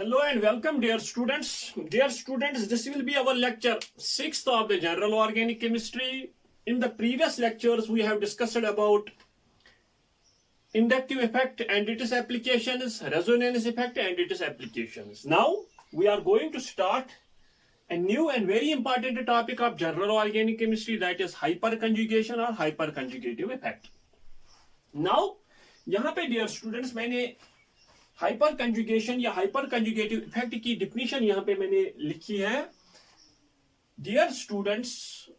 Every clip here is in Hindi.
Hello and welcome, dear students. Dear students, this will be our lecture 6th of the General Organic Chemistry. In the previous lectures, we have discussed about inductive effect and its applications, resonance effect and its applications. Now, we are going to start a new and very important topic of General Organic Chemistry, that is hyperconjugation or hyperconjugative effect. Now, यहाँ पे dear students, मैंने हाइपर कंजुगेशन या हाइपर कंजुगेटिव इफेक्ट की डिफिनीशन यहां पे मैंने लिखी है. Dear students,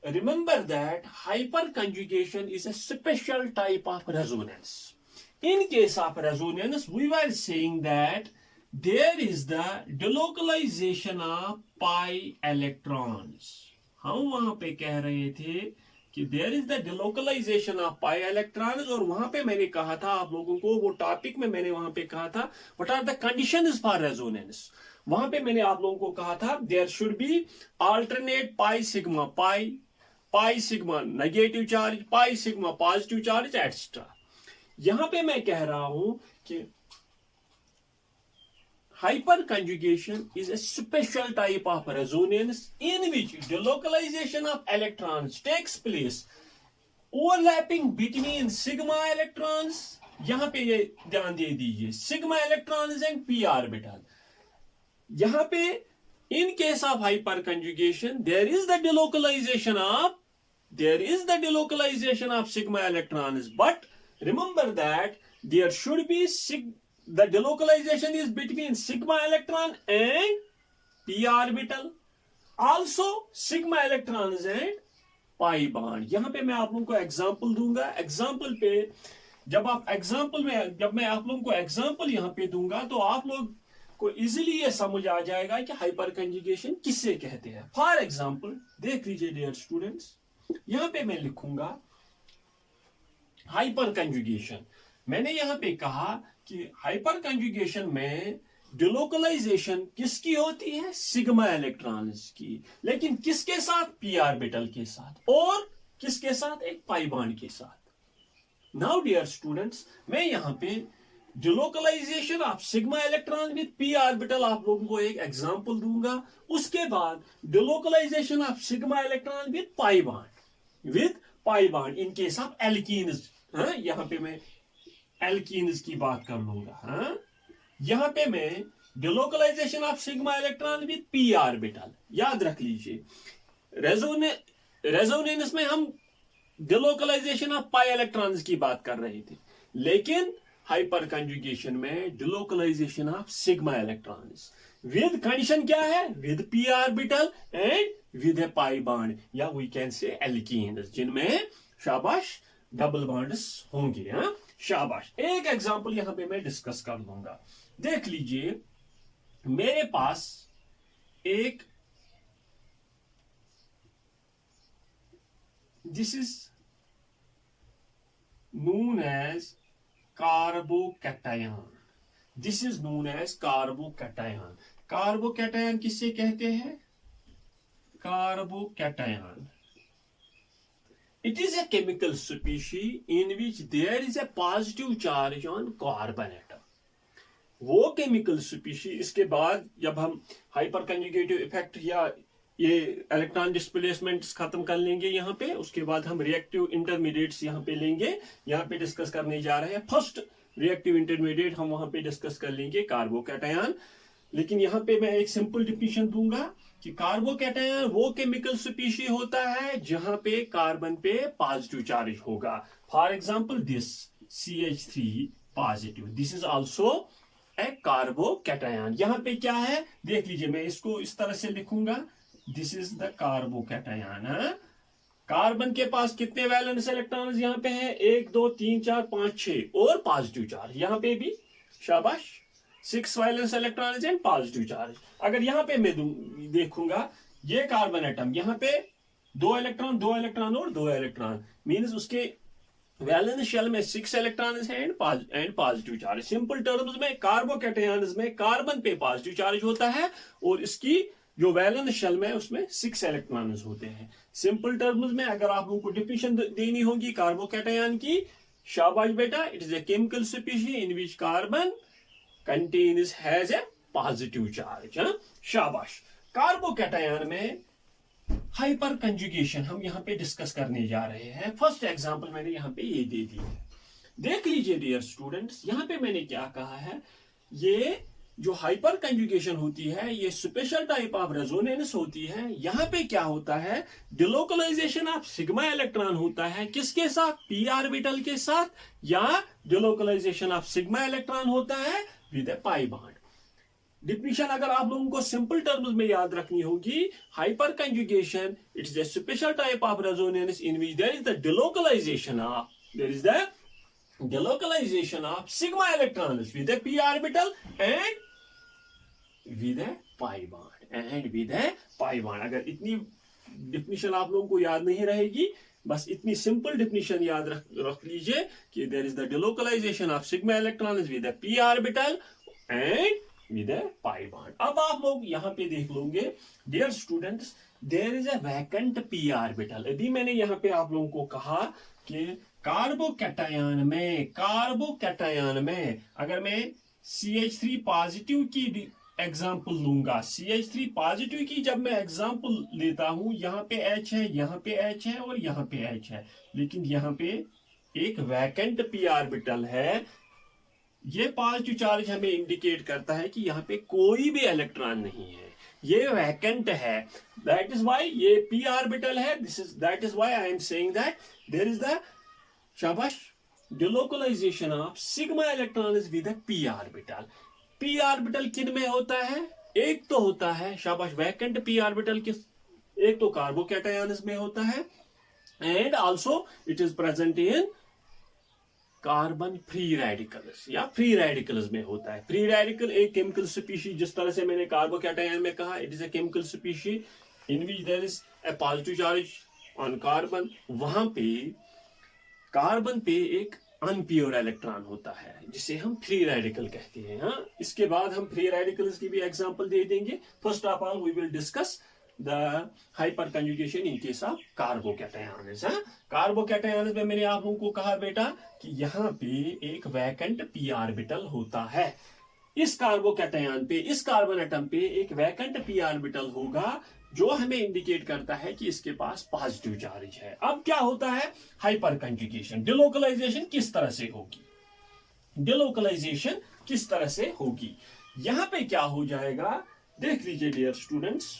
remember that hyper conjugation is a special type of resonance. In case of resonance we were saying that there is the delocalization of pi electrons. हम वहां पे कह रहे थे कि there is the delocalization of pi electrons, और वहां पे मैंने कहा था आप लोगों को, वो टॉपिक में मैंने वहां पे कहा था what are the conditions for resonance. वहां पे मैंने आप लोगों को कहा था there should be alternate pi sigma negative charge, pi sigma positive charge etcetera. यहां पे मैं कह रहा हूं कि hyperconjugation is a special type of resonance in which delocalization of electrons takes place overlapping between sigma electrons. यहां पे ये ध्यान दे दीजिए, sigma electrons and p orbital. यहां पे in case of hyperconjugation there is the delocalization of sigma electrons, but remember that there should be the delocalization is between sigma electron and p orbital, also sigma electrons and pi bond. यहां पे मैं आप लोगों को एग्जांपल दूंगा. एग्जांपल पे जब मैं आप लोगों को एग्जांपल यहां पे दूंगा तो आप लोग को इजीली ये समझ आ जाएगा कि हाइपर कंजुगेशन किससे कहते हैं. फॉर एग्जांपल देख लीजिए डियर स्टूडेंट्स, यहां पे मैं लिखूंगा हाइपर कंजुगेशन. मैंने यहां पे कहा कि हाइपर कंजुगेशन में डिलोकलाइजेशन किसकी होती है? सिग्मा इलेक्ट्रॉन्स की, लेकिन किसके साथ? पी ऑर्बिटल के साथ, और किसके साथ? एक पाई बॉन्ड के साथ. नाउ डियर स्टूडेंट्स, मैं यहां पे delocalisation of sigma electron with P orbital आप लोगों को एक एग्जांपल दूंगा. उसके बाद delocalisation of sigma electron with pi bond in case of alkenes. यहां पे मैं एल्कीन्स की बात कर लूंगा. यहां पे मैं delocalisation of sigma electron with P orbital. याद रख लीजिए, रेजोनेंस में हम डिलोकलाइजेशन ऑफ पाई इलेक्ट्रॉन्स की बात कर रहे थे, लेकिन हाइपर कंजुगेशन में delocalisation of sigma electrons with condition क्या है? With P orbital and with a pi bond, या वी कैन से एल्कीन्स, जिनमें शाबाश डबल बॉन्ड्स होंगे. शाबाश. एक एग्जांपल यहां पे मैं डिस्कस कर लूंगा. देख लीजिए, मेरे पास एक this is known as carbocation. This is known as carbocation. Carbocation किससे कहते हैं? Carbocation. It is a chemical species in which there is a positive charge on carbon atom. वो केमिकल स्पीशीज, इसके बाद जब हम हाइपर कंजुगेटिव इफेक्ट या ये इलेक्ट्रॉन डिस्प्लेसमेंट खत्म कर लेंगे यहाँ पे, उसके बाद हम रिएक्टिव इंटरमीडिएट्स यहाँ पे लेंगे. यहाँ पे डिस्कस करने जा रहे हैं फर्स्ट रिएक्टिव इंटरमीडिएट, हम वहां पे डिस्कस कर लेंगे कार्बोकैटायन. लेकिन यहाँ पे मैं एक सिंपल डिफिनीशन दूंगा कि कार्बोकैटायन वो केमिकल स्पीशीज होता है जहां पे कार्बन पे पॉजिटिव चार्ज होगा. For example this CH3 positive, this is also a carbocation. यहां पे क्या है देख लीजिए, मैं इसको इस तरह से लिखूंगा, this is the carbocation. Carbon के पास कितने वैलेंस इलेक्ट्रॉन्स यहाँ पे हैं? 1 2 3 4 5 6, और पॉजिटिव चार्ज यहाँ पे भी शाबाश 6 valence electrons and positive charge. अगर यहाँ पे मैं देखूंगा ये कार्बन एटम, यहाँ पे 2 इलेक्ट्रॉन और 2 इलेक्ट्रॉन, मींस उसके वैलेंस शेल में 6 इलेक्ट्रॉन्स हैं and positive charge. Simple terms में कार्बोकैटायन्स में कार्बन पे पॉजिटिव चार्ज होता है और इसकी जो वैलेंस शेल में उसमें 6 इलेक्ट्रॉन्स होते हैं. सिंपल टर्म्स में अगर आप लोगों को डिफिनीशन देनी होगी कार्बोकैटायन की, शाबाश बेटा, it is a chemical species in which carbon contains has a positive charge. शाबाश। कार्बोकैटायन में हाइपर कंजुगेशन हम यहाँ पे डिस्कस करने जा रहे हैं। फर्स्ट एग्जांपल मैंने यहाँ पे ये दे दी है, देख लीजिए डियर स्टूडेंट्स। यहाँ पे मैंने क्या कहा है, ये जो हाइपर कंजुगेशन होती है ये स्पेशल टाइप ऑफ रेजोनेंस होती है। यहाँ पे क्या होता है, डिलोकलाइजेशन ऑफ सिग्मा इलेक्ट्रॉन होता है, किसके साथ, पी ऑर्बिटल के साथ, या डिलोकलाइजेशन ऑफ सिग्मा इलेक्ट्रॉन होता है with a pi bond. Definition अगर आप लोगों को सिंपल टर्म्स में याद रखनी होगी, hyper conjugation it is a special type of resonance in which there is the delocalization of sigma electrons with a p orbital and with a pi bond। अगर इतनी डिफिनीशन आप लोगों को याद नहीं रहेगी, बस इतनी सिंपल डिफिनीशन याद रख लीजिए कि there is the delocalization of sigma electrons with a p orbital and with a pi bond। अब आप लोग यहाँ पे देख लोगे dear students, there is a vacant p orbital. यदि मैंने यहाँ पे आप लोगों को कहा कि कार्बोकैटायन में अगर मैं CH3 पॉजिटिव की एग्जांपल लूंगा, CH3 पॉजिटिव की जब मैं एग्जांपल लेता हूं, यहाँ पे H है, यहाँ पे H है और यहाँ पे H है, लेकिन यहाँ पे एक वैकेंट p ऑर्बिटल है। ये पॉजिटिव चार्ज हमें इंडिकेट करता है कि यहाँ पे कोई भी इलेक्ट्रॉन नहीं है, ये वैकेंट है। दैट इज वाई ये p ऑर्बिटल है। That is why I am saying that there is the शाबाश delocalization of sigma electrons with a p orbital। p orbital किन में होता है, एक तो होता है शाबाश वैकेंट p ऑर्बिटल किस, एक तो कार्बोकैटायन्स में होता है and also it is present in carbon free radicals या फ्री रेडिकल्स में होता है। फ्री रेडिकल एक केमिकल स्पीशीज, जिस तरह से मैंने कार्बोकैटायन में कहा it is a chemical species in which there is a positive charge on carbon. वहां पे कार्बन पे एक अनप्योर इलेक्ट्रॉन होता है जिसे हम फ्री रेडिकल कहते हैं। हाँ, इसके बाद हम फ्री रेडिकल्स की भी एग्जांपल दे देंगे। First of all we will discuss the hyper conjugation in case of carbocations. Carbocations में मैंने आप लोगों को कहा बेटा कि यहाँ पे एक वैकेंट p ऑर्बिटल होता है। इस कार्बोकैटायन पे, इस कार्बन एटम पे एक वैकेंट p ऑर्बिटल होगा जो हमें इंडिकेट करता है कि इसके पास पॉजिटिव चार्ज है। अब क्या होता है, हाइपर कंजुगेशन, डिलोकलाइजेशन किस तरह से होगी, डिलोकलाइजेशन किस तरह से होगी। यहां पे क्या हो जाएगा, देख लीजिए dear students.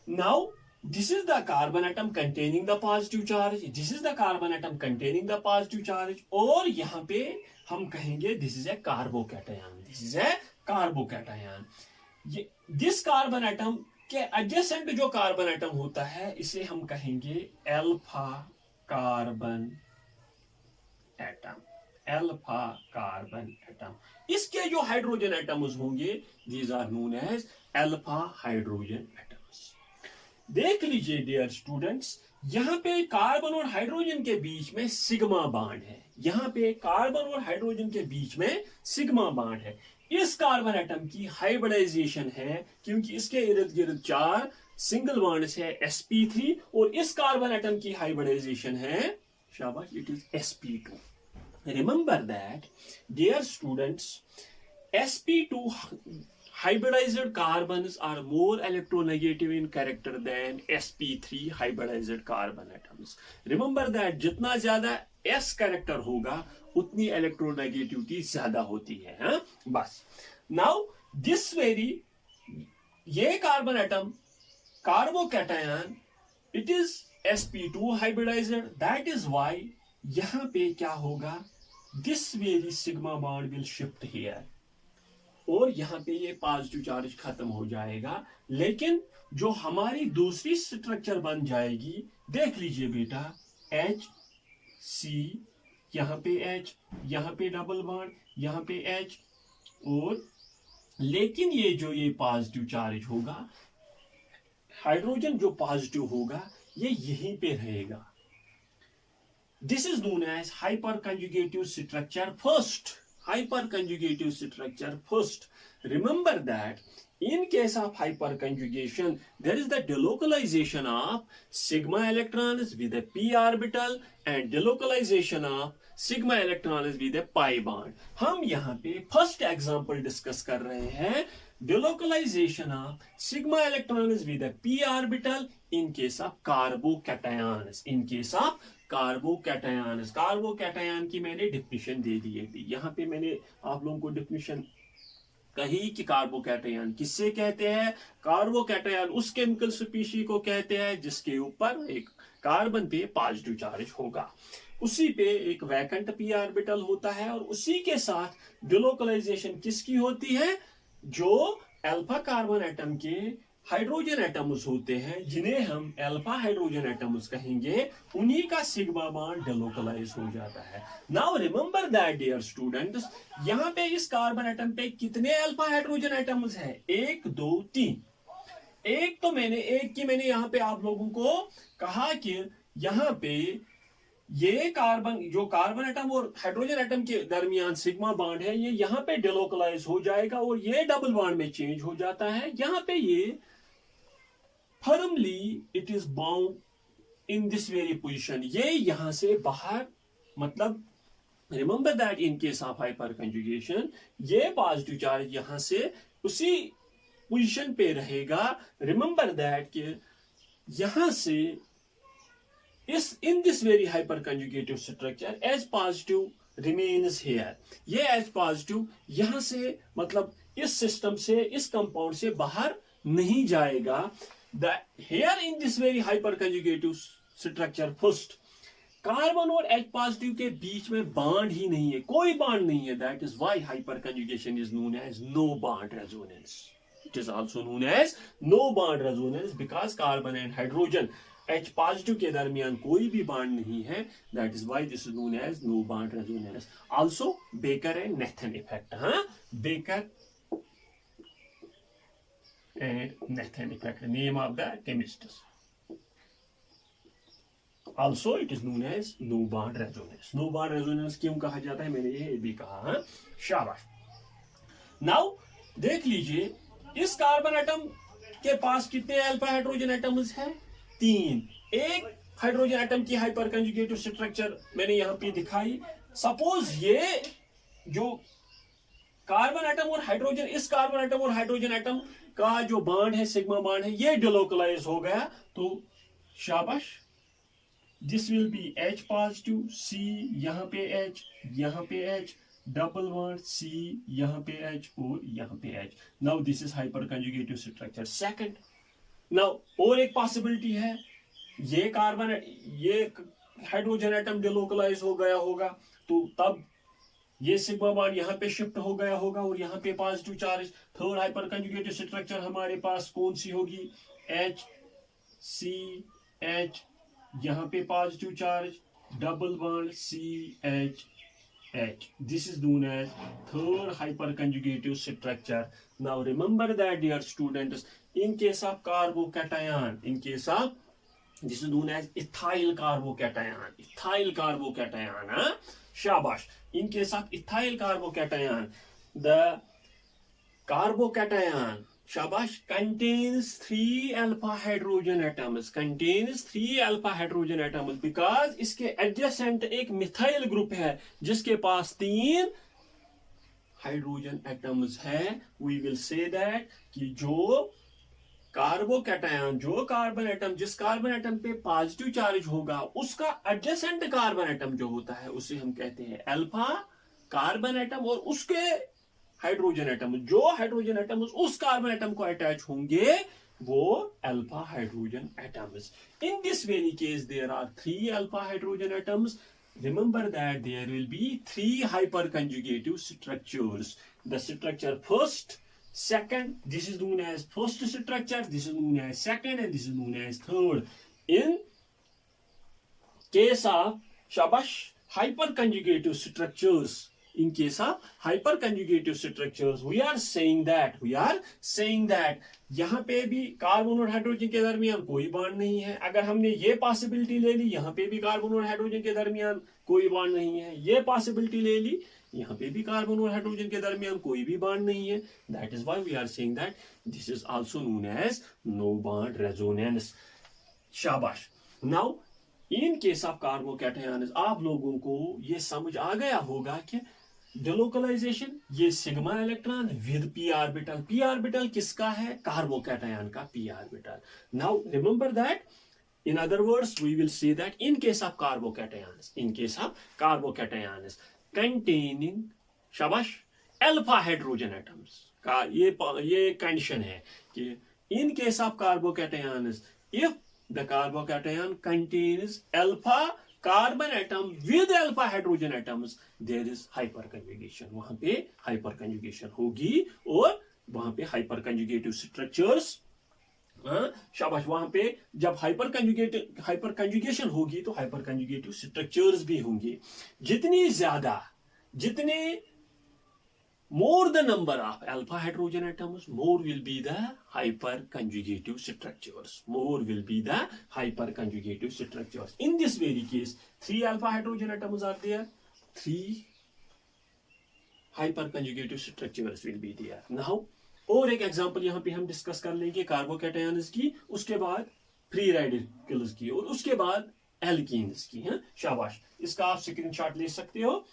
Now this is the carbon atom containing the positive charge, this is the carbon atom containing the positive charge, और यहां पे हम कहेंगे this is a carbocation, this is a carbocation. This carbon atom के एडजेसेंट जो कार्बन एटम होता है इसे हम कहेंगे alpha carbon atom, alpha carbon atom. इसके जो हाइड्रोजन एटम्स होंगे these are known as alpha hydrogen atoms. देख लीजिए डियर स्टूडेंट्स, यहाँ पे कार्बन और हाइड्रोजन के बीच में सिग्मा बॉन्ड है, यहाँ पे कार्बन और हाइड्रोजन के बीच में सिग्मा बॉन्ड है। इस कार्बन एटम की हाइब्रिडाइजेशन है क्योंकि इसके इर्द गिर्द 4 सिंगल बॉन्ड्स है sp3, और इस कार्बन एटम की हाइब्रिडाइजेशन है शाबाश it is sp2। Remember that dear students, sp2 hybridized carbons are more electronegative in character than sp3 hybridized carbon atoms। Remember that जितना ज्यादा s कैरेक्टर होगा उतनी इलेक्ट्रोनेगेटिविटी ज्यादा होती है। हाँ? बस नाउ दिस वेरी, ये carbon atom carbocation it is sp2 hybridized, that is why यहां पे क्या होगा, this very sigma bond will shift here, और यहां पे ये पॉजिटिव चार्ज खत्म हो जाएगा। लेकिन जो हमारी दूसरी स्ट्रक्चर बन जाएगी, देख लीजिए बेटा, H C, यहां पे H, यहां पे डबल बॉन्ड, यहां पे H, और लेकिन ये पॉजिटिव चार्ज होगा, हाइड्रोजन जो पॉजिटिव होगा ये यहीं पे रहेगा। This is known as hyper conjugative structure first, hyperconjugative structure first। Remember that in case of hyperconjugation there is the delocalization of sigma electrons with a p orbital and delocalization of sigma electron with a pi bond. हम यहाँ पे फर्स्ट एग्जांपल डिस्कस कर रहे हैं, delocalization of sigma electrons with a p orbital in case of carbocations, in case of carbocations। Carbocation की मैंने डिफिनेशन दे दी है, यहाँ पे मैंने आप लोगों को डिफिनेशन कही कि कार्बोकैटायन किससे कहते हैं। कार्बोकैटायन उस केमिकल स्पीशी को कहते हैं जिसके ऊपर एक कार्बन पे पॉजिटिव चार्ज होगा, उसी पे एक वैकेंट पी ऑर्बिटल होता है, और उसी के साथ डिलोकलाइजेशन किसकी होती है, जो अल्फा कार्बन एटम के हाइड्रोजन एटम्स होते हैं, जिन्हें हम अल्फा हाइड्रोजन एटम्स कहेंगे, उन्हीं का सिग्मा बॉन्ड डिलोकलाइज हो जाता है। Now remember that dear students, यहाँ पे इस कार्बन एटम पे कितने अल्फा हाइड्रोजन एटम्स हैं, 1 2 3। एक की मैंने यहाँ पे आप लोगों को कहा कि यहाँ पे ये जो कार्बन एटम और हाइड्रोजन एटम के दरमियान सिग्मा बॉन्ड है, ये यहाँ पे डिलोकलाइज हो जाएगा और ये डबल बॉन्ड में चेंज हो जाता है। यहाँ पे ये firmly it is bound in this very position, ये यहां से बाहर, मतलब remember that in case of hyper conjugation ये पॉजिटिव चार्ज यहां से उसी पोजीशन पे रहेगा। रिमेंबर दैट कि यहां से in this very hyperconjugative structure as positive remains here, ये as positive यहां से मतलब इस सिस्टम से, इस कंपाउंड से बाहर नहीं जाएगा। here in this very hyperconjugative structure first, carbon और H पॉजिटिव के बीच में बॉन्ड ही नहीं है, कोई बॉन्ड नहीं है। That is why hyperconjugation is known as no bond resonance. It is also known as no bond resonance because carbon and hydrogen H positive के दरमियान कोई भी बॉन्ड नहीं है। That is why this is known as no bond resonance. Also Baker and Nathan effect, हाँ, Baker and Nathan effect, name of the chemists. Also it is known as no bond resonance. No bond resonance क्यों कहा जाता है, मैंने ये भी कहा, हाँ, शाबाश। नाउ देख लीजिए, इस कार्बन एटम के पास कितने अल्फा हाइड्रोजन एटम्स हैं, 3। एक हाइड्रोजन एटम की हाइपर कंजुगेटिव स्ट्रक्चर मैंने यहां पे दिखाई। सपोज ये जो कार्बन एटम और हाइड्रोजन, इस कार्बन एटम और हाइड्रोजन एटम का जो बॉन्ड है, सिग्मा बॉन्ड है, ये डिलोकलाइज हो गया, तो शाबाश, this will be H positive, C यहां पे H, यहां पे H, डबल बॉन्ड C यहां पे H और यहां पे H। Now this is hyper conjugative structure second. Now और एक पॉसिबिलिटी है, ये कार्बन, ये हाइड्रोजन एटम डिलोकलाइज हो गया होगा, तो तब ये सिग्मा बॉन्ड यहाँ पे शिफ्ट हो गया होगा और यहाँ पे positive charge. Third hyper conjugative structure हमारे पास कौन सी होगी, H C H, यहाँ पे positive charge, double bond C H H. This is known as third hyperconjugative structure. Now remember that, dear students, in case of carbocation, in case of, this is known as ethyl carbocation. Ethyl carbocation, huh? Shabash. In case of ethyl carbocation, the carbocation, shabash, contains 3 alpha hydrogen atoms, contains 3 alpha hydrogen atoms, because इसके adjacent एक मिथाइल ग्रुप है जिसके पास 3 हाइड्रोजन एटम्स है। we will say that कि जो कार्बोकैटायन, जो कार्बन एटम, जिस कार्बन एटम पे पॉजिटिव चार्ज होगा, उसका एडजेसेंट कार्बन एटम जो होता है उसे हम कहते हैं अल्फा कार्बन एटम, और उसके हाइड्रोजन एटम, जो हाइड्रोजन एटम उस कार्बन एटम को अटैच होंगे, वो alpha hydrogen atoms. In this very case there are 3 alpha hydrogen atoms. Remember that there will be 3 hyper conjugative structures. The structure first, second, this is known as first structure, this is known as second, and this is known as third. In case of shabash hyperconjugative structures, in case of hyperconjugative structures, we are saying that यहाँ पे भी कार्बन और हाइड्रोजन के दरमियान कोई बॉन्ड नहीं है। अगर हमने ये पॉसिबिलिटी ले ली, यहाँ पे भी कार्बन और हाइड्रोजन के दरमियान कोई बॉन्ड नहीं है, ये पॉसिबिलिटी ले ली, यहाँ पे भी कार्बन और हाइड्रोजन के दरमियान कोई भी बॉन्ड नहीं है। That is why we are saying that this is also known as no bond resonance. शाबाश। Now in case of carbocations आप लोगों को ये समझ आ गया होगा कि डिलोकलाइजेशन, ये sigma electron with P orbital किसका है? कार्बोकैटायन का P orbital. Now remember that, in other words we will say that in case of carbocations containing शाबाश अल्फा हाइड्रोजन एटम्स का ये कंडीशन है कि in case of carbocations if the carbocation contains alpha carbon atom with alpha hydrogen atoms there is hyperconjugation. वहां पे hyperconjugation होगी और वहां पे hyperconjugative structures, शाबाश, वहां पे जब हाइपर कंजुगेशन होगी तो हाइपर कंजुगेटिव स्ट्रक्चर्स भी होंगे. जितने more the number of alpha hydrogen atoms, more will be the hyperconjugative structures. In this very case, 3 alpha hydrogen atoms are there, 3 hyperconjugative structures will be there. Now, और एक एग्जांपल यहां पे हम डिस्कस कर लेंगे कार्बोकैटायंस की, उसके बाद फ्री रेडिकल्स की और उसके बाद एल्कीन्स की. हैं, शाबाश, इसका आप स्क्रीनशॉट ले सकते हो.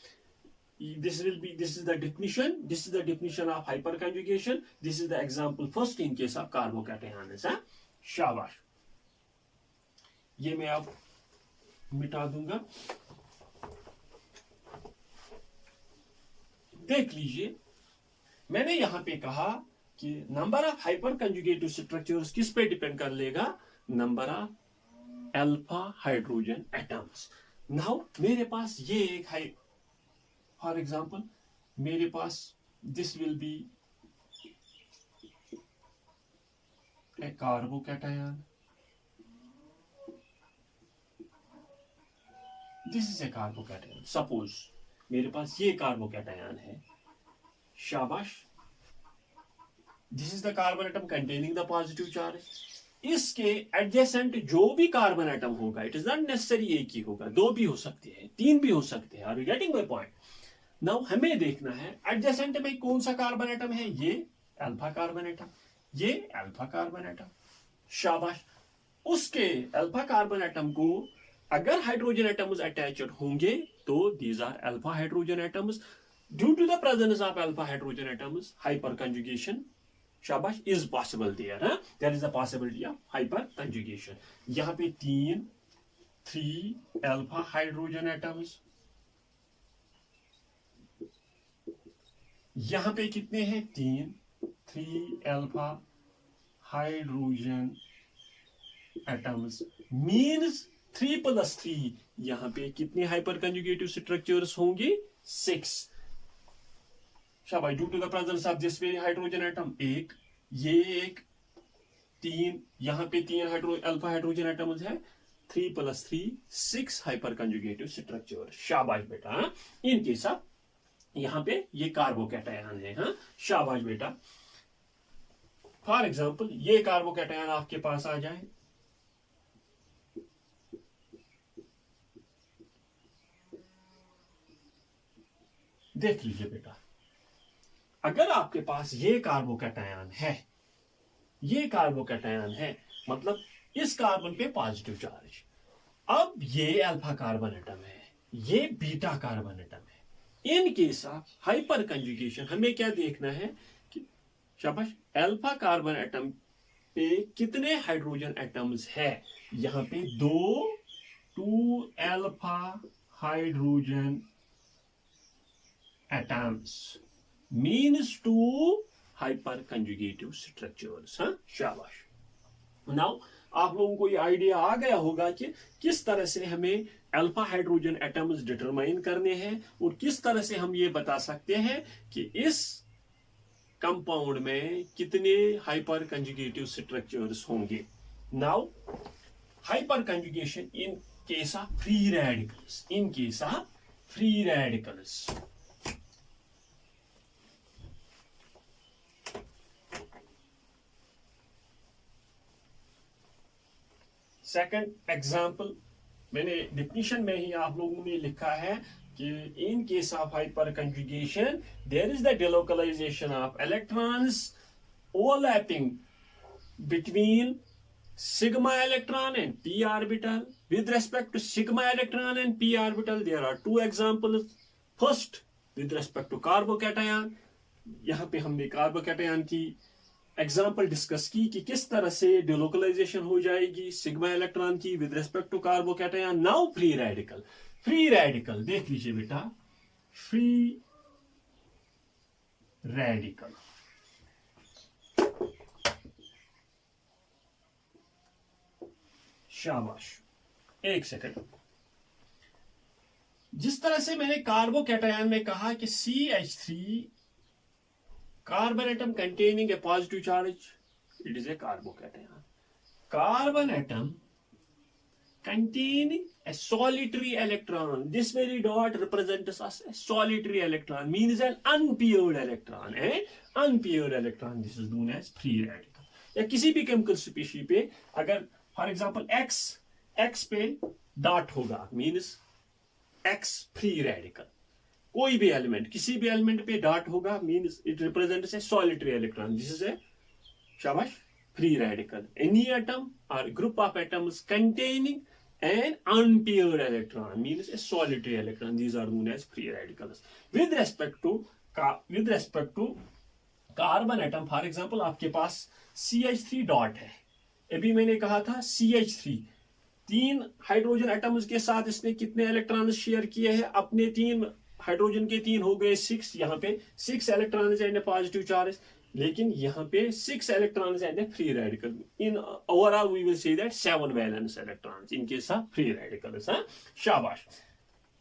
This is the definition of hyperconjugation. This is the example first in case of carbocations. है, शाबाश. ये मैं अब मिटा दूंगा. देख लीजिए, मैंने यहां पे कहा कि number of hyper conjugative structures किस पे डिपेंड कर लेगा? Number of alpha hydrogen atoms. Now मेरे पास ये एक है, फॉर एग्जांपल मेरे पास this will be a carbocation, this is a carbocation. Suppose मेरे पास ये कार्बोकैटायन है, शाबाश. This is the carbon atom containing the positive charge. इसके एडजेसेंट जो भी कार्बन एटम होगा, इट इज नॉट नेसेसरी एक ही होगा, 2 भी हो सकते हैं, 3 भी हो सकते हैं. Are you getting my point? Now हमें देखना है एडजेसेंट में कौन सा कार्बन एटम है. ये अल्फा कार्बन एटम, ये अल्फा कार्बन एटम. शाबाश. उसके अल्फा कार्बन एटम को अगर हाइड्रोजन एटम्स अटैच्ड होंगे तो these are alpha hydrogen atoms. Due to the presence of alpha hydrogen atoms hyper conjugation, शाबाश, is possible there. There is the possibility of hyper conjugation. यहां पे 3 अल्फा हाइड्रोजन एटम्स, यहां पे कितने हैं? 3 अल्फा हाइड्रोजन एटम्स मीन्स 3 + 3. यहां पे कितने हाइपर कंजुगेटिव स्ट्रक्चर्स होंगे? 6. शाबाश. Due to the presence of this very hydrogen atom, एक, ये एक, 3, यहां पे 3 अल्फा हाइड्रोजन एटम्स है. 3 + 3 6 हाइपर कंजुगेटिव स्ट्रक्चर. शाबाश बेटा. इनके साथ यहां पे ये कार्बोकैटायन है. हाँ, शाबाश बेटा. फॉर एग्जांपल ये कार्बोकैटायन आपके पास आ जाए, देख लीजिए बेटा. अगर आपके पास ये कार्बोकैटायन है, मतलब इस कार्बन पे पॉजिटिव चार्ज. अब ये अल्फा कार्बन एटम है, ये बीटा कार्बन एटम है. इन केस ऑफ हाइपर कंजुगेशन हमें क्या देखना है कि शाबाश, अल्फा कार्बन एटम पे कितने हाइड्रोजन एटम्स है? यहां पे 2 alpha hydrogen atoms means 2 hyperconjugative structures. हाँ, शाबाश. नाउ आप लोगों को ये आइडिया आ गया होगा कि किस तरह से हमें अल्फा हाइड्रोजन एटम्स डिटरमाइन करने हैं और किस तरह से हम ये बता सकते हैं कि इस कंपाउंड में कितने हाइपर कंजुगेटिव स्ट्रक्चर्स होंगे. Now hyper conjugation in case of free radicals, second example मैंने डिफिनीशन में ही आप लोगों ने लिखा है कि in case of hyper conjugation there is the delocalization of electrons overlapping between sigma electron and p orbital. With respect to sigma electron and p orbital, there are two examples. First, with respect to carbocation, यहाँ पे हमने कार्बोकैटायन की एग्जाम्पल डिस्कस की कि किस तरह से डिलोकलाइजेशन हो जाएगी सिग्मा इलेक्ट्रॉन की with respect to carbocation. Now free radical. Free radical देख लीजिए बेटा. फ्री रेडिकल शाबाश. एक सेकंड. जिस तरह से मैंने कार्बोकैटायन में कहा कि CH3 carbon atom containing a positive charge, it is a carbocation. Carbon atom containing a solitary electron, this very dot represents us a solitary electron, means an unpaired electron. Unpaired electron, this is known as free radical. या किसी भी केमिकल स्पीशीज पे अगर फॉर एग्जांपल X पे डॉट होगा, मीन्स X फ्री रेडिकल. कोई भी एलिमेंट किसी भी एलिमेंट पे डॉट होगा, means it represents a solitary electron. This is a शाबाश फ्री रेडिकल. एनी एटम और group of atoms containing an unpaired electron means a solitary electron. These are known as free radicals. With respect to carbon atom, for example आपके पास CH3 डॉट है. अभी मैंने कहा था CH3 तीन हाइड्रोजन एटम्स के साथ इसने कितने इलेक्ट्रॉन शेयर किए हैं? अपने तीन हाइड्रोजन के तीन हो गए 6. यहाँ पे 6 इलेक्ट्रॉन्स एंड पॉजिटिव चार्ज, लेकिन यहाँ पे 6 electrons and free radical. In overall we will say that 7 valence electrons इनके साथ फ्री रेडिकल्स. शाबाश.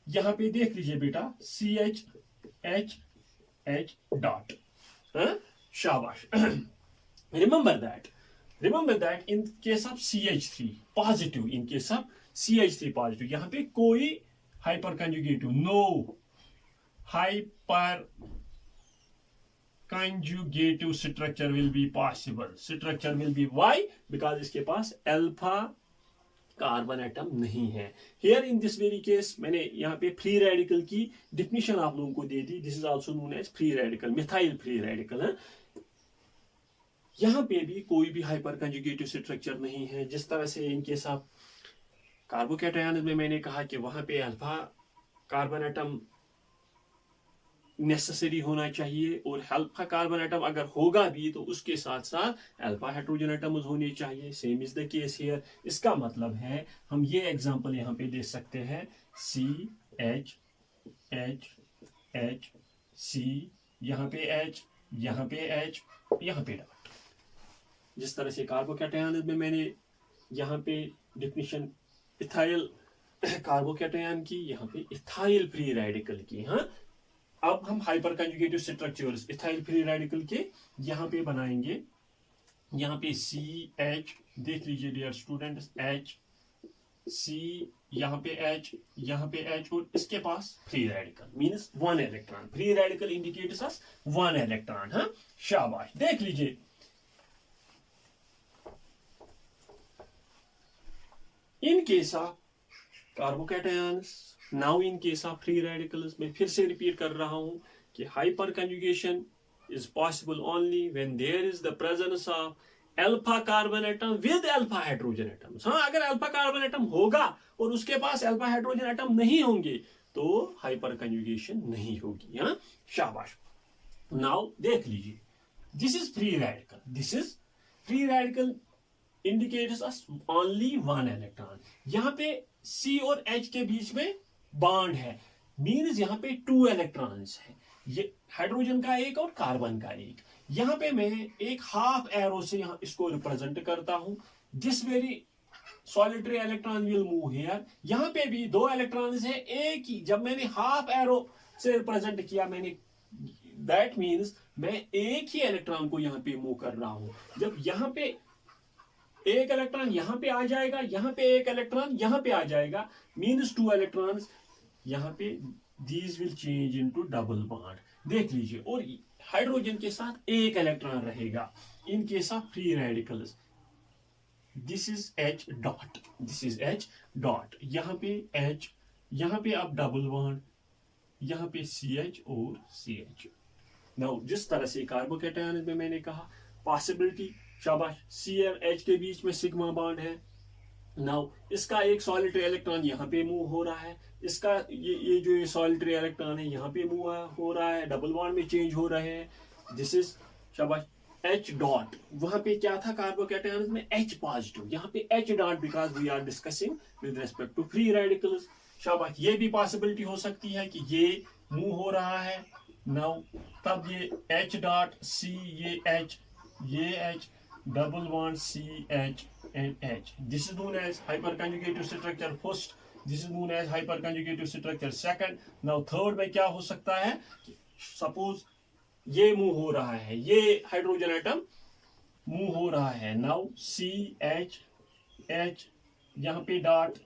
यहाँ पे देख लीजिए बेटा CH डॉट. शाबाश. Remember that in case of CH3 positive, in case of CH3 positive, यहाँ पे कोई hyper conjugative, no hyper conjugative structure will be possible. Structure will be why? Because इसके पास अल्फा कार्बन एटम नहीं है. Here in this very case मैंने यहाँ पे फ्री रेडिकल की डिफिनेशन आप लोगों को दे दी. This is also known as free radical, methyl free radical है. यहां पे भी कोई भी हाइपर कंजुगेटिव स्ट्रक्चर नहीं है. जिस तरह से इनके साथ कार्बोकैटायन में मैंने कहा कि वहां पे अल्फा कार्बन एटम नेसेसरी होना चाहिए, और अल्फा कार्बन एटम अगर होगा भी तो उसके साथ साथ अल्फा हाइड्रोजन एटम्स होने चाहिए. Same is the case here. इसका मतलब है हम ये एग्जांपल यहां पे दे सकते हैं CH C, यहाँ पे H, यहाँ पे H, यहाँ पे डॉट. जिस तरह से कार्बोकैटायन में मैंने यहाँ पे डिफिनेशन इथाइल कार्बोकैटायन की, यहाँ पे इथाइल फ्री रेडिकल की. अब हम hyper conjugative structures ethyl free radical के यहाँ पे बनाएंगे. यहाँ पे CH देख लीजिए डियर स्टूडेंट्स, HC, यहाँ पे H, यहाँ पे H, और इसके पास free radical means 1 electron. Free radical indicates us 1 electron. शाबाश. देख लीजिए in case of carbocations, now in case of free radicals, मैं फिर से रिपीट कर रहा हूं कि hyper conjugation is possible only when there is the presence of alpha carbon atom with alpha hydrogen atoms. अगर अल्फा कार्बन एटम होगा और उसके पास अल्फा हाइड्रोजन एटम नहीं होंगे तो हाइपर कंजुगेशन नहीं होगी. शाबाश. नाउ देख लीजिए, this is free radical. This is free radical indicates us only 1 electron. यहाँ पे C और H के बीच में बॉन्ड है, मीन्स यहाँ पे 2 इलेक्ट्रॉन्स है, ये हाइड्रोजन का एक और कार्बन का एक. यहाँ पे मैं एक हाफ एरो से यहाँ इसको रिप्रेजेंट करता हूं. This very solitary electron will move here. यहाँ पे भी 2 इलेक्ट्रॉन्स है, एक ही. जब मैंने हाफ एरो से रिप्रेजेंट किया, मैंने दैट मीन्स मैं एक ही इलेक्ट्रॉन को यहाँ पे मूव कर रहा हूं. जब यहाँ पे एक इलेक्ट्रॉन यहाँ पे आ जाएगा, यहाँ पे एक इलेक्ट्रॉन यहाँ पे आ जाएगा, मीन्स 2 इलेक्ट्रॉन्स यहाँ पे, these will change into double bond. देख लीजिए, और हाइड्रोजन के साथ एक इलेक्ट्रॉन रहेगा. इन case of free radicals this is H dot, this is H dot. यहाँ पे H, यहाँ पे अब डबल बॉन्ड, यहाँ पे CH और CH. नाउ जिस तरह से कार्बोकैटायन में मैंने कहा पॉसिबिलिटी शाबाश, सी और एच के बीच में सिग्मा बॉन्ड है। नाउ इसका एक सॉलिटरी इलेक्ट्रॉन यहाँ पे मूव हो रहा है, इसका ये जो ये सॉलिटरी इलेक्ट्रॉन है यहाँ पे मूव हो रहा है, डबल बॉन्ड में चेंज हो रहे हैं। दिस इज शाबाश एच डॉट। वहां पे क्या था कार्बोकैटायंस में? एच पॉजिटिव, यहाँ पे H dot, because we are discussing with respect to free radicals. शाबाश, ये भी पॉसिबिलिटी हो सकती है कि ये मूव हो रहा है। नाउ तब ये एच डॉट सी, ये H double bond C H and H. This is known as hyperconjugative structure first. This is known as hyperconjugative structure second. Now third में क्या हो सकता है? Suppose ये मूव हो रहा है, ये हाइड्रोजन एटम मूव हो रहा है। Now C H H यहाँ पे dot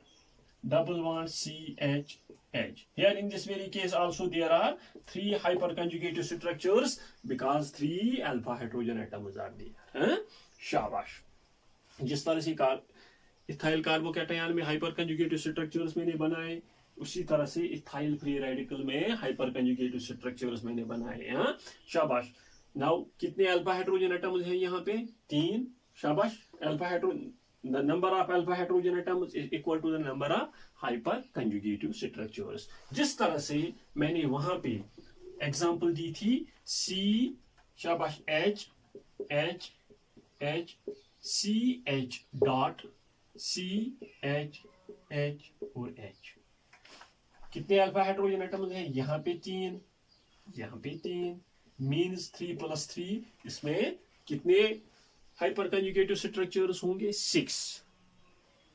double bond C H H. Here in this very case also there are 3 hyperconjugative structures because 3 alpha hydrogen atoms are there. शाबाश। जिस तरह से इथाइल कार्बोकैटायन में हाइपर कंजुगेटिव स्ट्रक्चर्स मैंने बनाए, उसी तरह से इथाइल फ्री रेडिकल में हाइपर कंजुगेटिव स्ट्रक्चर्स मैंने बनाए। हाँ शाबाश। नाउ कितने अल्फा हाइड्रोजन एटम्स हैं यहाँ पे? 3। शाबाश। Alpha hydrogen, the number of alpha hydrogen atoms is equal to the number of hyper conjugative structures। जिस तरह से मैंने वहां पे एग्जांपल दी थी, C शाबाश H H H C H dot C H H और H। कितने अल्फा हाइड्रोजन एटम्स हैं? यहाँ पे 3, यहाँ पे 3, मीन्स 3 + 3। इसमें कितने हाइपर कंजुगेटिव स्ट्रक्चर्स होंगे? 6।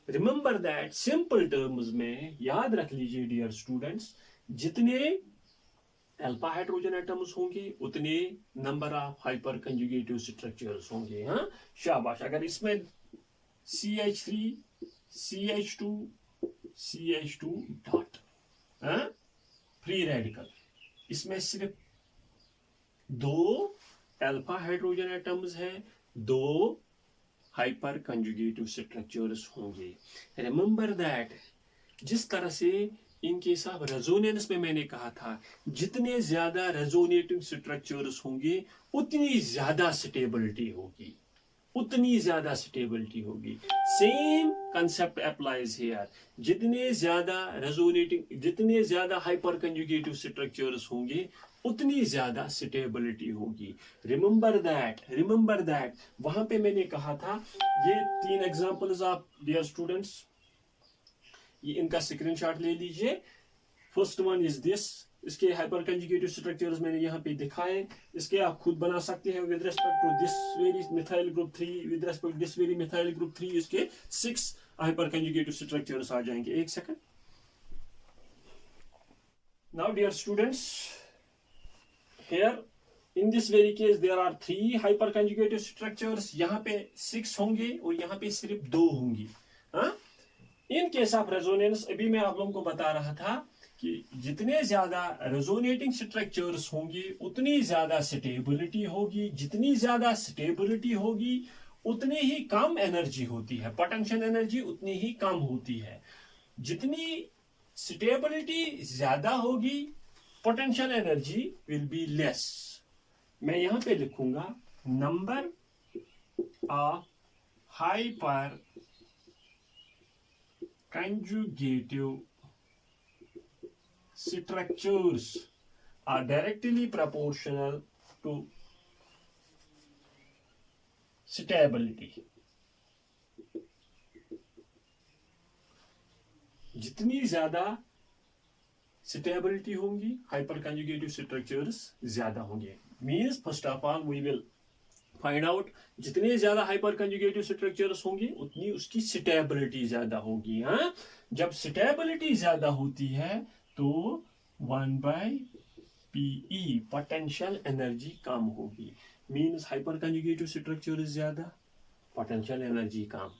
रिमेंबर दैट, सिंपल टर्म्स में याद रख लीजिए डियर स्टूडेंट्स, जितने अल्फा हाइड्रोजन एटम्स होंगे उतने number of hyper conjugative structures होंगे। हाँ शाबाश। अगर इसमें CH3 CH2 CH2 dot free radical, इसमें सिर्फ 2 अल्फा हाइड्रोजन एटम्स हैं, 2 हाइपर कंजुगेटिव स्ट्रक्चर्स होंगे। रिमेंबर दैट, जिस तरह से इन केस ऑफ रेजोनेंस में मैंने कहा था, जितने ज्यादा रेजोनेटिंग स्ट्रक्चर्स होंगे उतनी ज्यादा स्टेबिलिटी होगी, उतनी ज्यादा स्टेबिलिटी होगी। Same concept applies here. जितने ज्यादा रेजोनेटिंग, जितने ज्यादा हाइपर कंजुगेटिव स्ट्रक्चर्स होंगे उतनी ज्यादा स्टेबिलिटी होगी। रिमेंबर दैट वहां पे मैंने कहा था, ये 3 एग्जांपल्स ऑफ डियर स्टूडेंट्स, ये इनका स्क्रीनशॉट ले लीजिए। फर्स्ट वन इज दिस, इसके हाइपर कंजुगेटिव स्ट्रक्चर्स मैंने यहाँ पे दिखाए, इसके आप खुद बना सकते हैं with respect to this very methyl group 3, with respect this very methyl group 3, इसके 6 हाइपर कंजुगेटिव स्ट्रक्चर्स आ जाएंगे। एक second. Now dear students, here in this very case there are 3 hyper conjugative structures. यहाँ पे 6 होंगे और यहाँ पे सिर्फ 2 होंगी। हाँ, इन केस ऑफ रेजोनेंस अभी मैं आप लोगों को बता रहा था कि जितने ज्यादा रेजोनेटिंग स्ट्रक्चर्स होंगे उतनी ज्यादा स्टेबिलिटी होगी, जितनी ज्यादा स्टेबिलिटी होगी उतनी ही कम एनर्जी होती है, पोटेंशियल एनर्जी उतनी ही कम होती है। जितनी स्टेबिलिटी ज्यादा होगी potential energy will be less. मैं यहां पे लिखूंगा number of hyper conjugative structures are directly proportional to stability। जितनी ज्यादा स्टेबिलिटी होंगी हाइपर कंजुगेटिव स्ट्रक्चर्स ज्यादा होंगे। Means first of all we will find out, जितने ज्यादा हाइपर कंजुगेटिव स्ट्रक्चर्स होंगे उतनी उसकी स्टेबिलिटी ज्यादा होगी। हाँ, जब स्टेबिलिटी ज्यादा होती है तो 1/PE पोटेंशियल एनर्जी कम होगी। मीन्स हाइपर कंजुगेटिव स्ट्रक्चर ज्यादा, पोटेंशियल एनर्जी कम,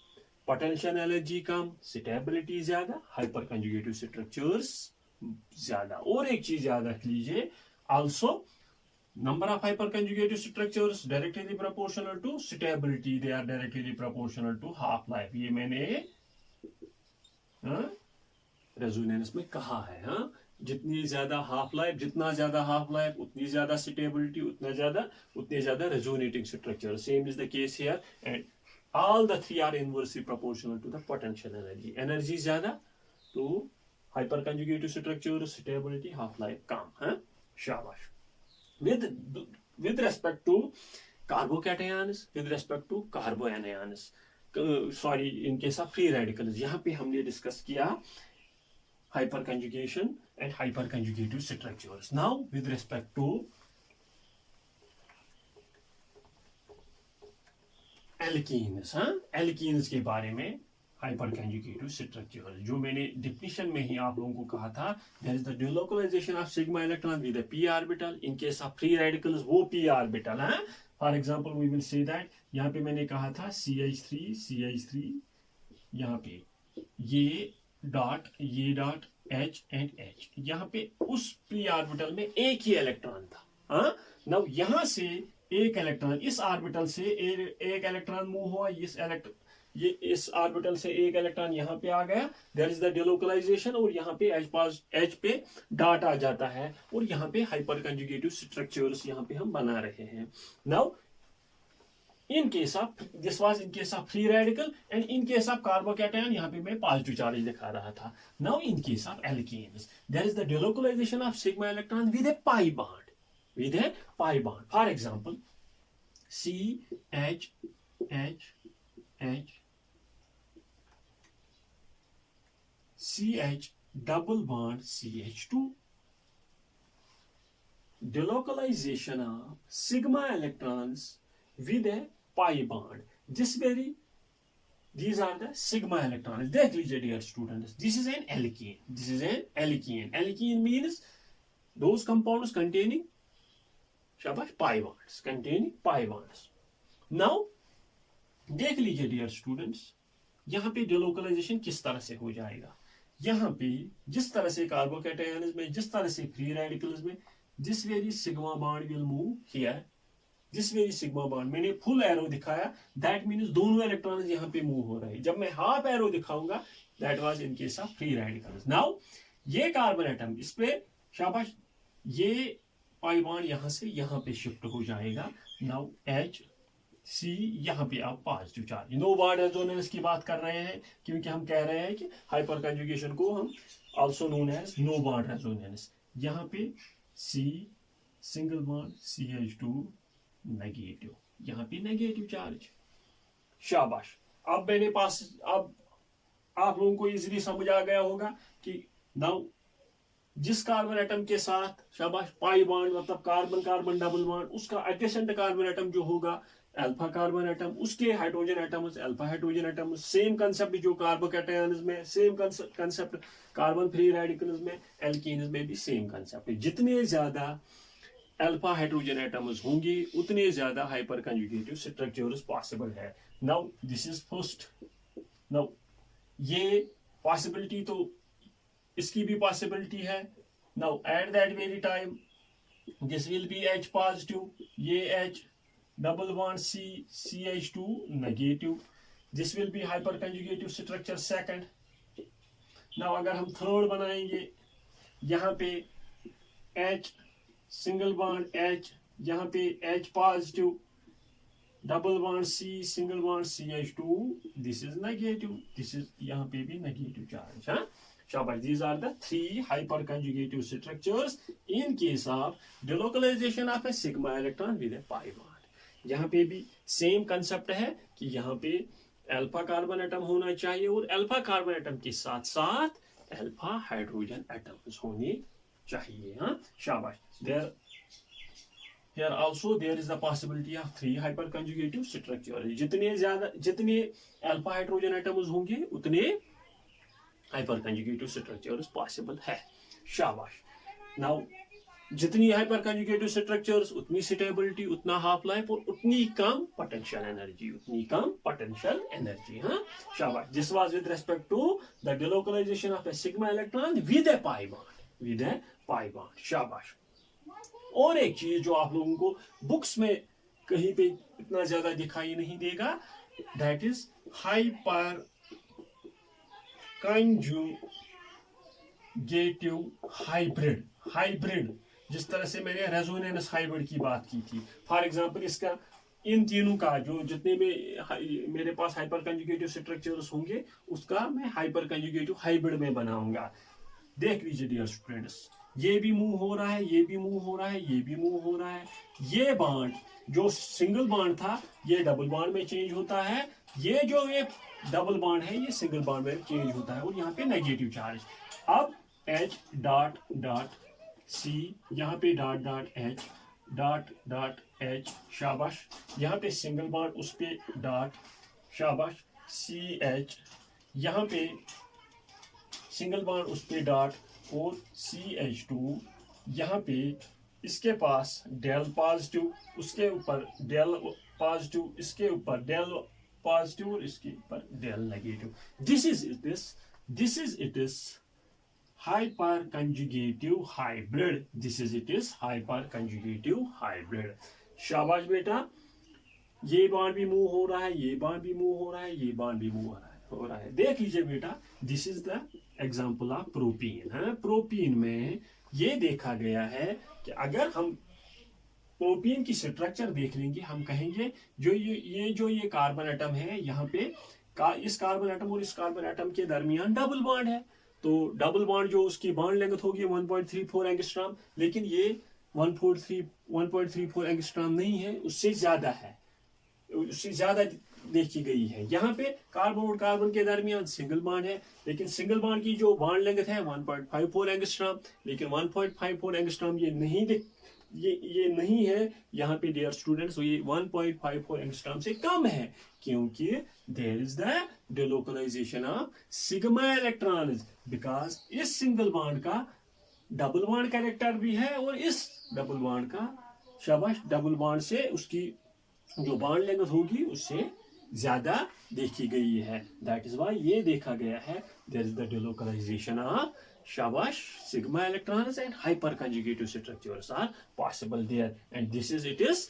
पोटेंशियल एनर्जी कम, स्टेबिलिटी ज्यादा, हाइपर कंजुगेटिव स्ट्रक्चर्स ज्यादा। और एक चीज याद रख लीजिए, also number of hyperconjugative structures directly proportional to stability, they are directly proportional to half life। ये मैंने रेजोनेंस में कहा है। हाँ, जितनी ज्यादा हाफ लाइफ, जितना ज्यादा हाफ लाइफ उतनी ज्यादा स्टेबिलिटी, उतने ज्यादा resonating structure. Same is the case here and all the three are inversely proportional to the potential energy. Energy ज्यादा तो hyperconjugative structure, stability, half life कम है. शाबाश. With respect to carbocations, with respect to carboanions, sorry, in case of free radicals, यहाँ पे हमने डिस्कस किया hyperconjugation and hyperconjugative structures. Now with respect to alkenes, हाँ, एल्कीन्स के बारे में हाइपरकंजुगेटिव स्ट्रक्चर जो मैंने डिफिनेशन में ही आप लोगों को कहा था, there is the delocalization of sigma electron with the p orbital. In case of free radicals वो पी ऑर्बिटल है. For example we will say that यहाँ पे मैंने कहा था CH3 यहाँ पे ये डॉट H एंड H, यहाँ पे उस पी ऑर्बिटल में एक ही इलेक्ट्रॉन था. हाँ, नाउ यहाँ से एक इलेक्ट्रॉन इस ऑर्बिटल से एक इलेक्ट्रॉन मूव हुआ, इस ऑर्बिटल से एक इलेक्ट्रॉन यहाँ पे आ गया, देयर इज द डिलोकलाइजेशन, और यहाँ पे H पे डॉट आ जाता है, और यहाँ पे हाइपरकंजुगेटिव स्ट्रक्चर्स यहाँ पे हम बना रहे हैं. Now in case of this was in case of free radical and in case of carbocation यहाँ पे मैं पॉजिटिव चार्ज दिखा रहा था. Now in case of alkenes there is the delocalization of sigma electron with a pi bond. With a pi bond. For example, CH double bond CH2. Delocalization of sigma electrons with a pi bond. These are the sigma electrons. देख लीजिए dear students. This is an alkene. Alkene means those compounds containing शाबाश pi bonds, containing pi bonds. Now देख लीजिए डियर स्टूडेंट्स, यहाँ पे डिलोकलाइजेशन किस तरह से हो जाएगा. यहाँ पे जिस तरह से कार्बोकैटायन्स में, जिस तरह से फ्री रेडिकल्स में, this very sigma bond will move here. This very sigma bond मैंने फुल एरो दिखाया, दैट मीन्स दोनों इलेक्ट्रॉन्स यहाँ पे मूव हो रहे हैं. जब मैं हाफ एरो दिखाऊंगा that was in case of free radicals. Now ये कार्बन एटम इस पे शाबाश, ये पाई बॉन्ड यहाँ से यहाँ पे शिफ्ट हो जाएगा. नाउ HC यहाँ पे आप positive charge, no bond resonance की बात कर रहे हैं, क्योंकि हम कह रहे हैं कि हाइपरकंजुगेशन को हम also known as no bond resonance. यहाँ पे C single bond CH2 negative, यहाँ पे नेगेटिव चार्ज. शाबाश. अब मेरे पास, अब आप लोगों को इजीली समझ आ गया होगा कि नाउ जिस कार्बन एटम के साथ शाबाश पाई बॉन्ड मतलब कार्बन कार्बन डबल बॉन्ड, उसका एडजेसेंट कार्बन एटम जो होगा अल्फा कार्बन एटम, उसके hydrogen atoms alpha hydrogen atoms. Same concept जो कार्बोकैटायन्स में, same concept carbon free radicals में, एल्कीन्स में भी सेम कंसेप्ट है. जितने ज्यादा अल्फा हाइड्रोजन एटम्स होंगे उतने ज्यादा हाइपरकंजुगेटिव स्ट्रक्चर्स पॉसिबल है. Now this is first. Now ये पॉसिबिलिटी तो इसकी भी पॉसिबिलिटी है. Now at that very time this will be H positive, ये H double bond CH2 negative. This will be hyperconjugative structure second. Now अगर हम थर्ड बनाएंगे, यहाँ पे H सिंगल बॉन्ड H, यहाँ पे H positive, double bond C single bond CH2, this is negative, this is यहाँ पे भी नेगेटिव चार्ज. हाँ शाबाश. These are the three hyperconjugative structures in case of delocalization of a sigma electron with a pi bond. यहाँ पे भी सेम कंसेप्ट है कि यहाँ पे अल्फा कार्बन एटम होना चाहिए और अल्फा कार्बन एटम के साथ साथ अल्फा हाइड्रोजन एटम्स होने चाहिए. हाँ शाबाश. Here also there is the possibility of three hyperconjugative structures. जितने अल्फा हाइड्रोजन एटम्स होंगे उतने हाइपरकंजुगेटिव स्ट्रक्चर्स पॉसिबल है. शाबाश. नाउ जितनी हाइपरकंजुगेटिव स्ट्रक्चर्स उतनी स्टेबिलिटी, उतना हाफ लाइफ और उतनी कम पोटेंशियल एनर्जी. हाँ शाबाश. This was with respect to the delocalization of a sigma electron with a pi bond. शाबाश. और एक चीज जो आप लोगों को बुक्स में कहीं पे इतना ज्यादा दिखाई नहीं देगा, that is conjugative hybrid, hybrid जिस तरह से मैंने रेजोनेंस हाइब्रिड की बात की थी, फॉर एग्जांपल इसका इन तीनों का जो जितने भी मेरे पास हाइपर कंजुगेटिव स्ट्रक्चर्स होंगे उसका मैं हाइपर कंजुगेटिव हाइब्रिड में बनाऊंगा। देख लीजिए डियर स्टूडेंट्स, ये भी मूव हो रहा है, ये भी मूव हो रहा है, ये भी मूव हो रहा है। ये बॉन्ड जो सिंगल बॉन्ड था ये डबल बॉन्ड में चेंज होता है, ये जो ये डबल बॉन्ड है ये सिंगल बॉन्ड में चेंज होता है, और यहाँ पे नेगेटिव चार्ज। अब H डॉट डॉट C, यहाँ पे dot dot H dot dot H, शाबाश। यहाँ पे सिंगल बॉन्ड उस पे डॉट, शाबाश। CH, यहाँ पे सिंगल बॉन्ड उस पे डॉट, और CH2, यहाँ पे इसके पास डेल पॉजिटिव, उसके ऊपर डेल पॉजिटिव, इसके ऊपर डेल पॉजिटिव, और इसके ऊपर del negative. This is it is hyper conjugative hybrid, this is it is hyper conjugative hybrid. शाबाश बेटा, ये बॉन्ड भी मूव हो रहा है, ये बॉन्ड भी मूव हो रहा है, ये बॉन्ड भी मूव हो रहा है। देख लीजिए बेटा, this is the example of propene है। प्रोपीन में ये देखा गया है कि अगर हम प्रोपीन की स्ट्रक्चर देख लेंगे, हम कहेंगे जो ये कार्बन एटम है, यहाँ पे इस कार्बन एटम और इस कार्बन एटम के दरमियान डबल बॉन्ड है, तो डबल बॉन्ड जो उसकी बॉन्ड लेंथ होगी 1.34 एंगस्ट्रॉम, लेकिन ये 1.34 एंगस्ट्रॉम नहीं है, उससे ज्यादा है, उससे ज्यादा देखी गई है। यहाँ पे कार्बन और कार्बन के दरमियान सिंगल बॉन्ड है, लेकिन सिंगल बॉन्ड की जो बॉन्ड लेंथ है 1.54 एंगस्ट्रॉम, लेकिन 1.54 एंगस्ट्रॉम ये नहीं है यहाँ पे डियर स्टूडेंट्स, ये 1.54 एंगस्ट्रॉम से कम है, क्योंकि there is the delocalization of sigma electrons, because इस सिंगल बॉन्ड का डबल बॉन्ड कैरेक्टर भी है, और इस डबल बॉन्ड का, शाबाश, डबल बॉन्ड से उसकी जो बॉन्ड लेंथ होगी उससे ज्यादा देखी गई है। दैट इज वाई ये देखा गया है, there is the delocalization of, शाबाश, sigma electrons and hyper conjugative structures are possible there, and this is it is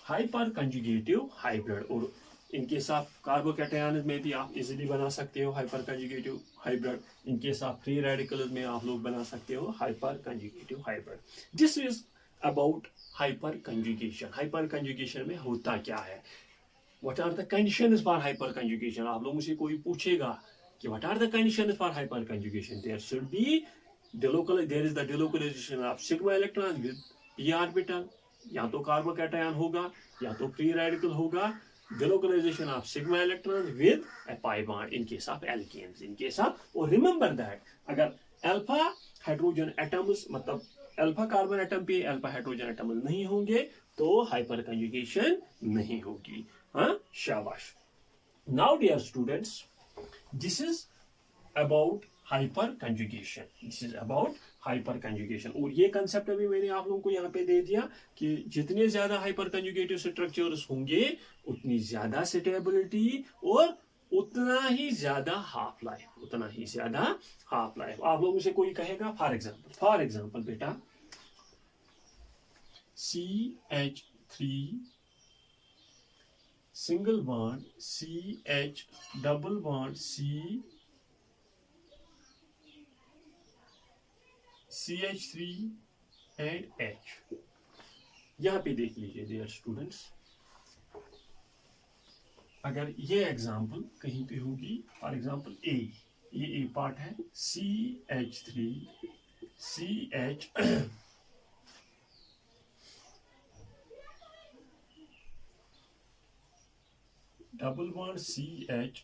hyper conjugative hybrid. और इनके साथ कार्बोकैटायन में भी आप इजीली बना सकते हो हाइपर कंजुगेटिव हाइब्रिड, इनके साथ फ्री रेडिकल में आप लोग बना सकते हो hyper conjugative hybrid. This is about hyper conjugation. Hyper conjugation में होता क्या है, what are the conditions for hyper conjugation. आप लोगों से कोई पूछेगा कि what are the conditions for hyper conjugation, there should be there is the delocalization of sigma electron with p orbital, या तो कार्बोकैटायन होगा या तो फ्री रेडिकल होगा, delocalization of sigma electron with a pi bond in case of alkenes, in case of, और रिमेंबर दैट अगर अल्फा हाइड्रोजन एटम्स, मतलब अल्फा कार्बन एटम पे अल्फा हाइड्रोजन एटम नहीं होंगे तो हाइपर कंजुगेशन नहीं होगी। हाँ, शाबाश। Now dear students, this is about hyper conjugation, this is about hyper conjugation. और ये कंसेप्ट अभी मैंने आप लोगों को यहाँ पे दे दिया कि जितने ज्यादा हाइपर कंजुगेटिव स्ट्रक्चर्स होंगे उतनी ज्यादा स्टेबिलिटी और उतना ही ज्यादा हाफ लाइफ, उतना ही ज्यादा हाफ लाइफ। आप लोगों से कोई कहेगा फॉर एग्जाम्पल बेटा CH3 single bond CH double bond CH3 and H। यहां पे देख लीजिए डियर स्टूडेंट्स, अगर ये एग्जाम्पल कहीं पे होगी, फॉर एग्जाम्पल ये ए पार्ट है, CH3 CH double bond CH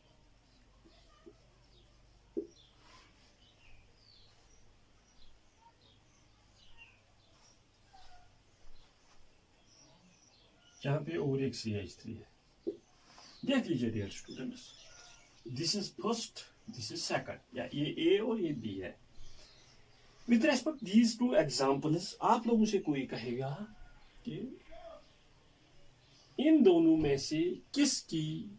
यहाँ पे और एक CH3 है। देख लीजिए dear students, this is first, this is second, या ये ए और ये बी है। With respect these two examples, आप लोगों से कोई कहेगा कि इन दोनों में से किसकी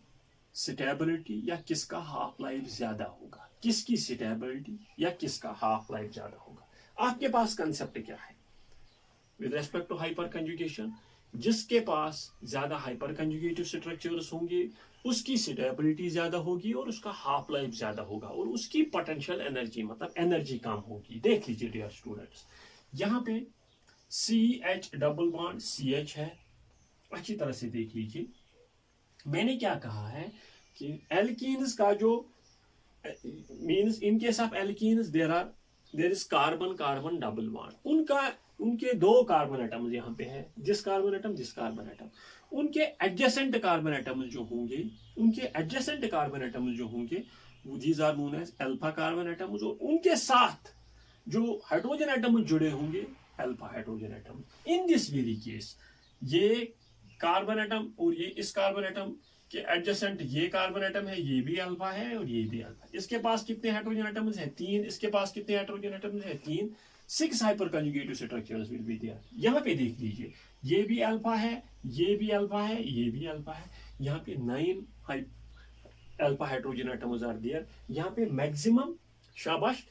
स्टेबिलिटी या किसका हाफ लाइफ ज्यादा होगा, किसकी स्टेबिलिटी या किसका हाफ लाइफ ज्यादा होगा। आपके पास कंसेप्ट क्या है with respect to hyper conjugation, जिसके पास ज्यादा हाइपर कंजुगेटिव स्ट्रक्चर्स होंगे उसकी स्टेबिलिटी ज्यादा होगी और उसका हाफ लाइफ ज्यादा होगा और उसकी पोटेंशियल एनर्जी मतलब एनर्जी कम होगी। देख लीजिए डियर स्टूडेंट्स, यहाँ पे CH डबल बॉन्ड CH है, अच्छी तरह से देख लीजिए। मैंने क्या कहा है कि एल्कीन्स का जो means in case of alkenes there is carbon carbon double bond, उनके दो कार्बन एटम्स यहाँ पे है, जिस कार्बन एटम उनके एडजेसेंट कार्बन एटम्स जो होंगे, these are known as alpha carbon atoms, और उनके साथ जो हाइड्रोजन एटम्स जुड़े होंगे alpha hydrogen atoms. In this very case ये कार्बन एटम और ये इस कार्बन एटम के एडजेसेंट ये कार्बन एटम है, ये भी अल्फा है और ये भी अल्फा। इसके पास कितने हाइड्रोजन एटम्स हैं? 3। इसके पास कितने हाइड्रोजन एटम्स हैं? 3। 6 hyper conjugative structures will be there. यहाँ पे देख लीजिए, ये भी अल्फा है, ये भी अल्फा है, ये भी अल्फा है। यहाँ पे 9 alpha hydrogen atoms are there. यहाँ पे मैक्सिमम शाबाश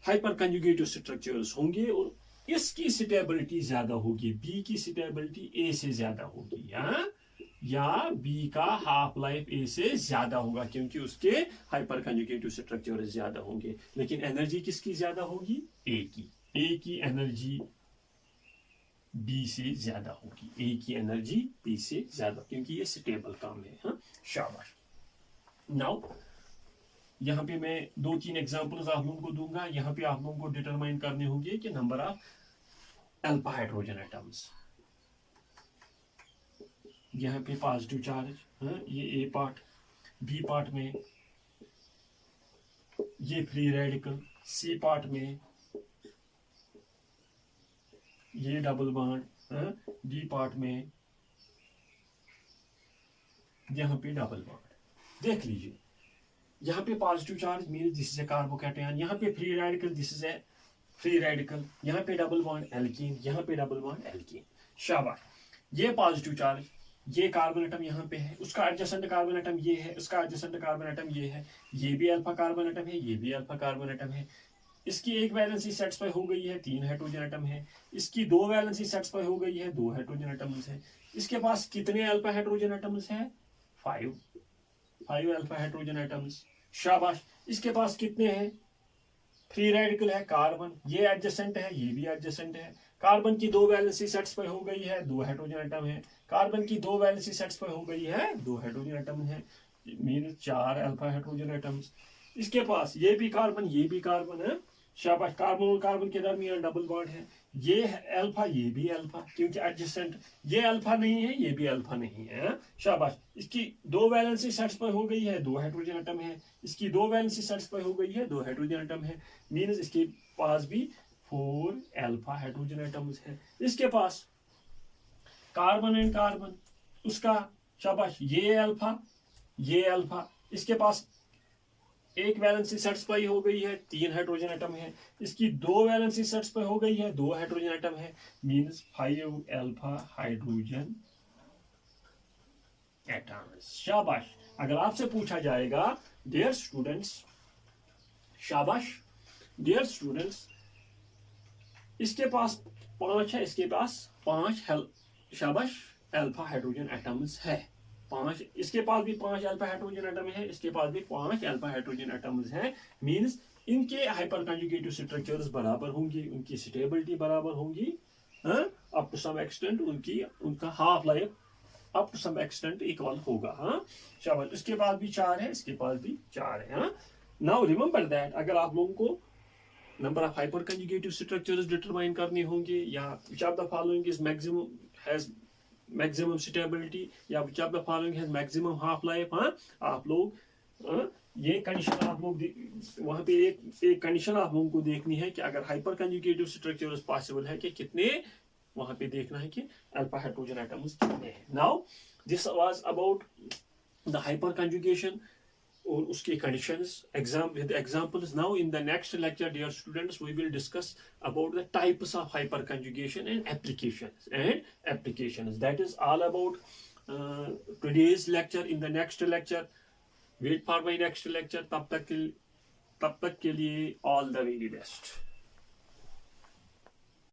हाइपर कंजुगेटिव स्ट्रक्चर्स होंगे और इसकी स्टेबिलिटी ज्यादा होगी, बी की स्टेबिलिटी ए से ज्यादा होगी, या बी का हाफ लाइफ ए से ज्यादा होगा क्योंकि उसके हाइपर कंजुगेटिव स्ट्रक्चर ज्यादा होंगे। लेकिन एनर्जी किसकी ज्यादा होगी? ए की एनर्जी बी से ज्यादा होगी, ए की एनर्जी बी से ज्यादा, क्योंकि ये स्टेबल काम है। हाँ, शाबाश। नाउ यहाँ पे मैं 2-3 एग्जांपल्स आप लोगों को दूंगा। यहाँ पे आप लोगों को डिटरमाइन करने होंगे कि number of alpha hydrogen atoms. यहाँ पे पॉजिटिव चार्ज, ये ए पार्ट, बी पार्ट में ये फ्री रेडिकल, सी पार्ट में ये डबल बॉन्ड, डी पार्ट में यहाँ पे डबल बॉन्ड। देख लीजिए, यहाँ पे positive charge means this is a carbocation, यहाँ पे free radical this is A free radical, यहाँ पे डबल बॉन्ड एल्कीन, यहाँ पे डबल बॉन्ड एल्कीन। शाबाश। ये पॉजिटिव चार्ज, ये कार्बन एटम यहाँ पे है, उसका एडजेसेंट कार्बन एटम ये है, उसका एडजेसेंट कार्बन एटम ये है, ये भी अल्फा कार्बन एटम है, ये भी अल्फा कार्बन एटम है। इसकी एक वैलेंसी सेटिस्फाई हो गई है, 3 हाइड्रोजन एटम है। इसकी 2 वैलेंसी सेटिस्फाई हो गई है, 2 हाइड्रोजन एटम्स है। इसके पास कितने अल्फा हाइड्रोजन एटम्स हैं? 5 अल्फा हाइड्रोजन एटम्स। शाबाश। इसके पास कितने हैं? फ्री रेडिकल है कार्बन, ये एडजेसेंट है, ये भी एडजेसेंट है। कार्बन की 2 वैलेंसी सेटिस्फाई हो गई है, 2 हाइड्रोजन एटम है। कार्बन की 2 वैलेंसी सेटिस्फाई हो गई है, 2 हाइड्रोजन एटम है, मीन 4 अल्फा हाइड्रोजन एटम्स। इसके पास ये भी कार्बन, ये भी कार्बन है। शाबाश। कार्बन और कार्बन के दरमियान डबल बॉन्ड है, ये है अल्फा, ये भी अल्फा, क्योंकि एडजेसेंट, ये अल्फा नहीं है, ये भी अल्फा नहीं है। शाबाश। इसकी 2 वैलेंसी सेटिस्फाई हो गई है, 2 हाइड्रोजन एटम है। इसकी 2 वैलेंसी सेटिस्फाई हो गई है, 2 हाइड्रोजन एटम है, मीन्स इसके पास भी 4 अल्फा हाइड्रोजन एटम्स है। इसके पास कार्बन एंड कार्बन, उसका शाबाश, ये अल्फा, ये अल्फा। इसके पास एक वैलेंसी सेटिस्फाई हो गई है, 3 हाइड्रोजन एटम है। इसकी 2 वैलेंसी सेटिस्फाई हो गई है, 2 हाइड्रोजन एटम है, मींस 5 अल्फा हाइड्रोजन एटम्स। शाबाश। अगर आपसे पूछा जाएगा डियर स्टूडेंट्स, शाबाश डियर स्टूडेंट्स, इसके पास 5 है, इसके पास 5 शाबाश अल्फा हाइड्रोजन एटम्स है। 5, इसके पास भी 5 अल्फा हाइड्रोजन एटम है, इसके पास भी 5 अल्फा हाइड्रोजन एटम्स हैं। मींस इनके हाइपर कंजुगेटिव स्ट्रक्चर्स बराबर होंगी, उनकी स्टेबिलिटी बराबर होंगी, अप टू सम एक्सटेंट उनका half life up to some extent equal होगा। शाबाश। इसके पास भी 4 है, इसके पास भी 4 है। नाउ रिमेंबर दैट, अगर आप लोगों को number of hyper conjugative structures determine करने होंगे, या which of the following is maximum has maximum stability, या which of the following has maximum half life, आप लोग ये कंडीशन आप लोग वहां पे एक कंडीशन आप लोगों को देखनी है कि अगर हाइपर कंजुगेटिव स्ट्रक्चर्स पॉसिबल है कि कितने, वहां पे देखना है कि अल्फा हाइड्रोजन एटम्स कितने हैं। Now this was about the hyper conjugation और उसके conditions with examples. Now in the next lecture dear students we will discuss about the types of hyper conjugation and applications. That is all about today's lecture. In the next lecture, wait for my next lecture. तब तक के लिए ऑल द वेरी बेस्ट।